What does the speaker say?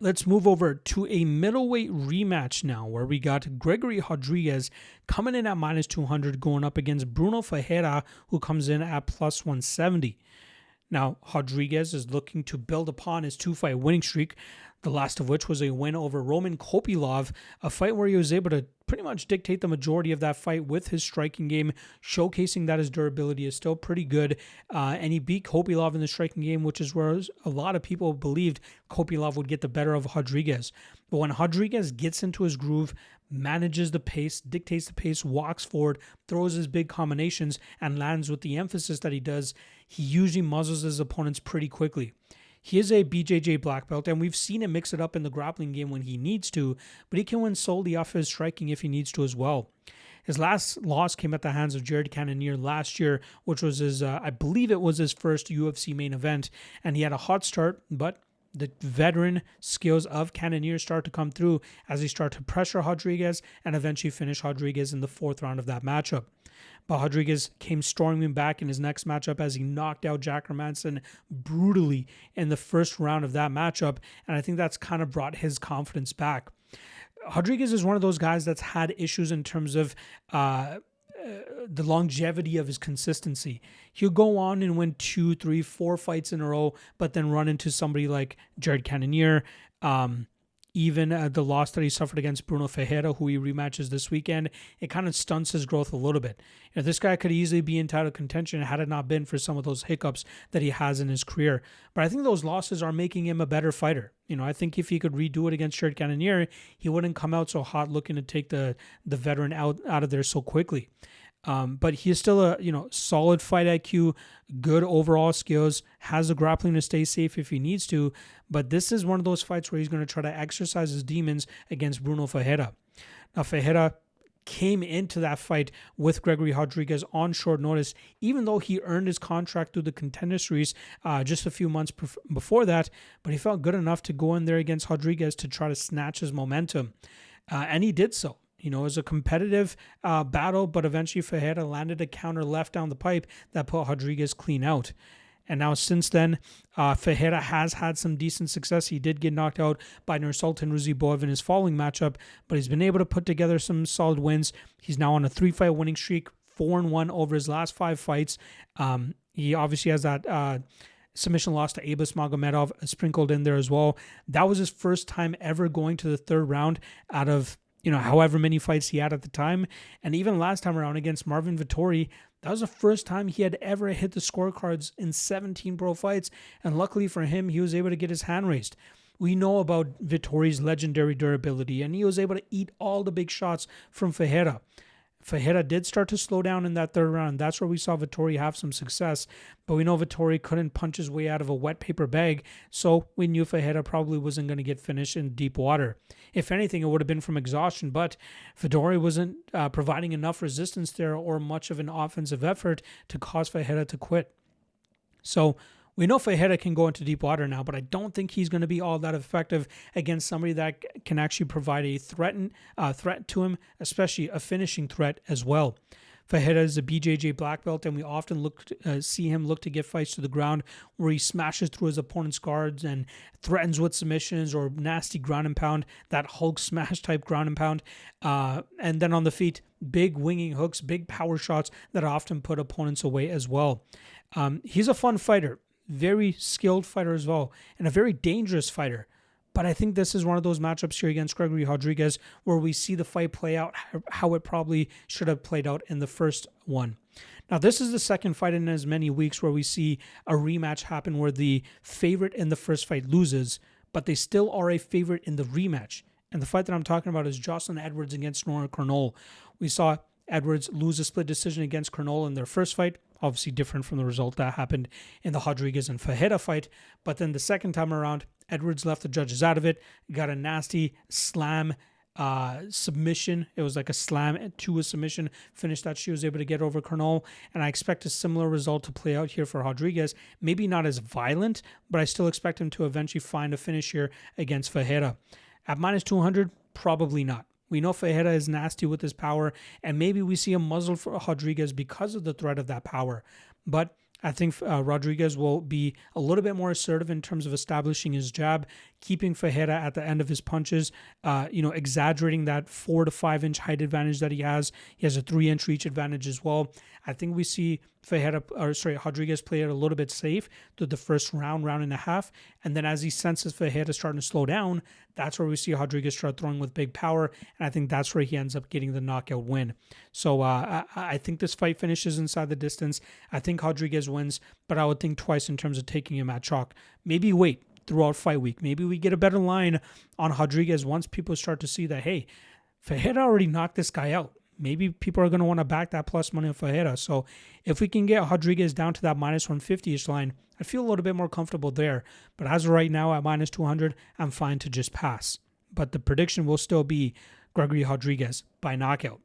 Let's move over to a middleweight rematch now, where we got Gregory Rodrigues coming in at minus 200, going up against Bruno Ferreira, who comes in at plus 170. Now, Rodrigues is looking to build upon his two-fight winning streak, the last of which was a win over Roman Kopylov, a fight where he was able to pretty much dictate the majority of that fight with his striking game, showcasing that his durability is still pretty good. And he beat Kopylov in the striking game, which is where a lot of people believed Kopylov would get the better of Rodrigues. But when Rodrigues gets into his groove, manages the pace, dictates the pace, walks forward, throws his big combinations, and lands with the emphasis that he does, he usually muzzles his opponents pretty quickly. He is a BJJ black belt, and we've seen him mix it up in the grappling game when he needs to, but he can win solely off his striking if he needs to as well. His last loss came at the hands of Jared Cannonier last year, which was his, I believe it was his first UFC main event, and he had a hot start, but the veteran skills of Cannonier start to come through as he started to pressure Rodrigues and eventually finish Rodrigues in the fourth round of that matchup. But Rodrigues came storming back in his next matchup as he knocked out Jack Hermansson brutally in the first round of that matchup, and I think that's kind of brought his confidence back. Rodrigues is one of those guys that's had issues in terms of the longevity of his consistency. He'll go on and win 2, 3, 4 fights in a row, but then run into somebody like Jared Cannonier, even the loss that he suffered against Bruno Ferreira, who he rematches this weekend. It kind of stunts his growth a little bit. This guy could easily be in title contention had it not been for some of those hiccups that he has in his career. But I think those losses are making him a better fighter. I think if he could redo it against Jared Cannonier, he wouldn't come out so hot looking to take the veteran out of there so quickly. But he is still a solid fight IQ, good overall skills, has the grappling to stay safe if he needs to. But this is one of those fights where he's going to try to exercise his demons against Bruno Ferreira. Now, Ferreira came into that fight with Gregory Rodrigues on short notice, even though he earned his contract through the Contender Series just a few months before that. But he felt good enough to go in there against Rodrigues to try to snatch his momentum. And he did so. It was a competitive battle, but eventually Ferreira landed a counter left down the pipe that put Rodrigues clean out. And now since then, Ferreira has had some decent success. He did get knocked out by Nursultan Ruziboev in his following matchup, but he's been able to put together some solid wins. He's now on a 3-fight winning streak, 4-1 over his last 5 fights. He obviously has that submission loss to Abus Magomedov sprinkled in there as well. That was his first time ever going to the third round out of however many fights he had at the time. And even last time around against Marvin Vettori, that was the first time he had ever hit the scorecards in 17 pro fights. And luckily for him, he was able to get his hand raised. We know about Vettori's legendary durability, and he was able to eat all the big shots from Ferreira. Ferreira did start to slow down in that third round. That's where we saw Vettori have some success. But we know Vettori couldn't punch his way out of a wet paper bag, so we knew Ferreira probably wasn't going to get finished in deep water. If anything, it would have been from exhaustion, but Vettori wasn't providing enough resistance there or much of an offensive effort to cause Ferreira to quit. So we know Ferreira can go into deep water now, but I don't think he's going to be all that effective against somebody that can actually provide a threat to him, especially a finishing threat as well. Ferreira is a BJJ black belt, and we often see him look to get fights to the ground where he smashes through his opponent's guards and threatens with submissions or nasty ground and pound, that Hulk smash type ground and pound. And then on the feet, big winging hooks, big power shots that often put opponents away as well. He's a fun fighter. Very skilled fighter as well, and a very dangerous fighter. But I think this is one of those matchups here against Gregory Rodrigues where we see the fight play out how it probably should have played out in the first one. Now, this is the second fight in as many weeks where we see a rematch happen where the favorite in the first fight loses, but they still are a favorite in the rematch. And the fight that I'm talking about is Jocelyn Edwards against Nora Cornell. We saw Edwards lose a split decision against Cornell in their first fight. Obviously different from the result that happened in the Rodrigues and Ferreira fight. But then the second time around, Edwards left the judges out of it, got a nasty slam submission. It was like a slam to a submission finish that she was able to get over Cornell. And I expect a similar result to play out here for Rodrigues. Maybe not as violent, but I still expect him to eventually find a finish here against Ferreira. At minus 200, probably not. We know Ferreira is nasty with his power, and maybe we see a muzzle for Rodrigues because of the threat of that power. But I think Rodrigues will be a little bit more assertive in terms of establishing his jab, keeping Ferreira at the end of his punches, exaggerating that 4 to 5 inch height advantage that he has. He has a 3-inch reach advantage as well. I think we see Rodrigues play it a little bit safe through the first round and a half. And then as he senses Ferreira starting to slow down, that's where we see Rodrigues start throwing with big power. And I think that's where he ends up getting the knockout win. So I think this fight finishes inside the distance. I think Rodrigues wins, but I would think twice in terms of taking him at chalk. Maybe wait throughout fight week. Maybe we get a better line on Rodrigues once people start to see that, hey, Ferreira already knocked this guy out. Maybe people are going to want to back that plus money on Ferreira. So if we can get Rodrigues down to that minus 150-ish line, I feel a little bit more comfortable there. But as of right now at minus 200, I'm fine to just pass. But the prediction will still be Gregory Rodrigues by knockout.